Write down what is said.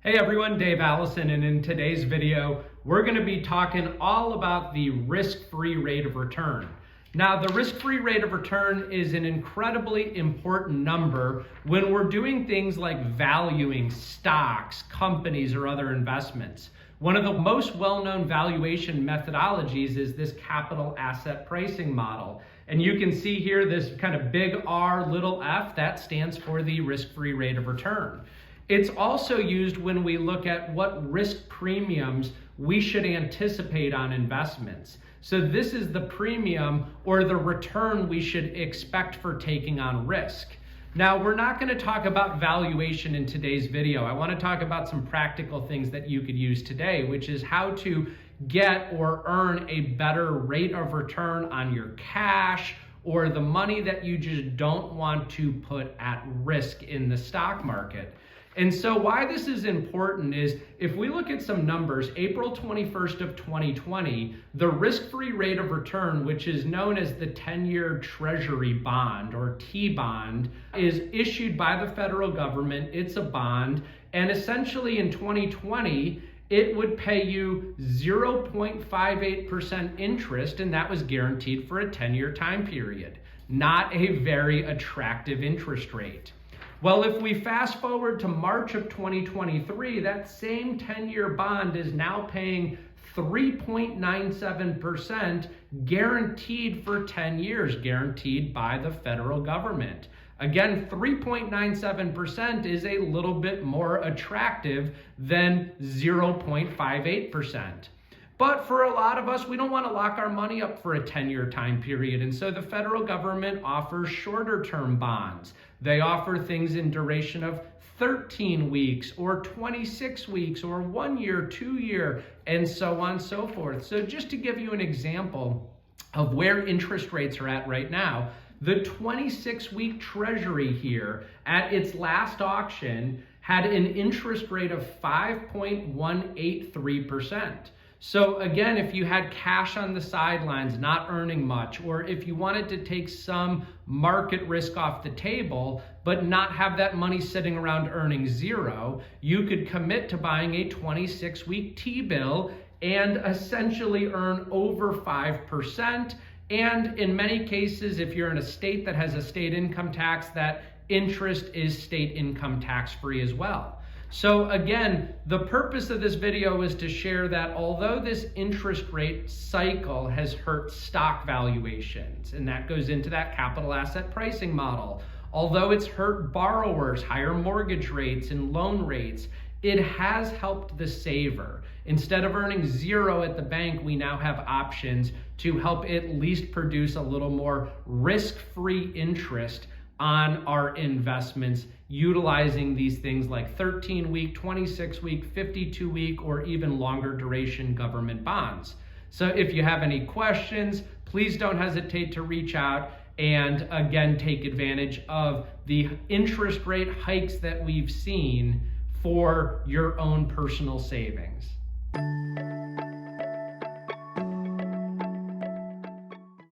Hey everyone, Dave Allison, and in today's video, we're going to be talking all about the risk-free rate of return. Now, the risk-free rate of return is an incredibly important number when we're doing things like valuing stocks, companies, or other investments. One of the most well-known valuation methodologies is this capital asset pricing model. And you can see here this kind of big R, little f, that stands for the risk-free rate of return. It's also used when we look at what risk premiums we should anticipate on investments. So this is the premium or the return we should expect for taking on risk. Now, we're not going to talk about valuation in today's video. I want to talk about some practical things that you could use today, which is how to get or earn a better rate of return on your cash or the money that you just don't want to put at risk in the stock market. And so why this is important is if we look at some numbers, April 21st of 2020, the risk-free rate of return, which is known as the 10-year Treasury bond or T-bond, is issued by the federal government. It's a bond. And essentially in 2020, it would pay you 0.58% interest, and that was guaranteed for a 10-year time period. Not a very attractive interest rate. Well, if we fast forward to March of 2023, that same 10-year bond is now paying 3.97% guaranteed for 10 years, guaranteed by the federal government. Again, 3.97% is a little bit more attractive than 0.58%. But for a lot of us, we don't want to lock our money up for a 10-year time period. And so the federal government offers shorter term bonds. They offer things in duration of 13 weeks or 26 weeks or 1 year, 2 year, and so on and so forth. So just to give you an example of where interest rates are at right now, the 26-week Treasury here at its last auction had an interest rate of 5.183%. So again, if you had cash on the sidelines, not earning much, or if you wanted to take some market risk off the table, but not have that money sitting around earning zero, you could commit to buying a 26-week T-bill and essentially earn over 5%. And in many cases, if you're in a state that has a state income tax, that interest is state income tax free as well. So again, the purpose of this video is to share that although this interest rate cycle has hurt stock valuations, and that goes into that capital asset pricing model, although it's hurt borrowers, higher mortgage rates and loan rates, it has helped the saver. Instead of earning zero at the bank, we now have options to help at least produce a little more risk-free interest on our investments, utilizing these things like 13-week, 26-week, 52-week, or even longer duration government bonds. So if you have any questions, please don't hesitate to reach out and again, take advantage of the interest rate hikes that we've seen for your own personal savings.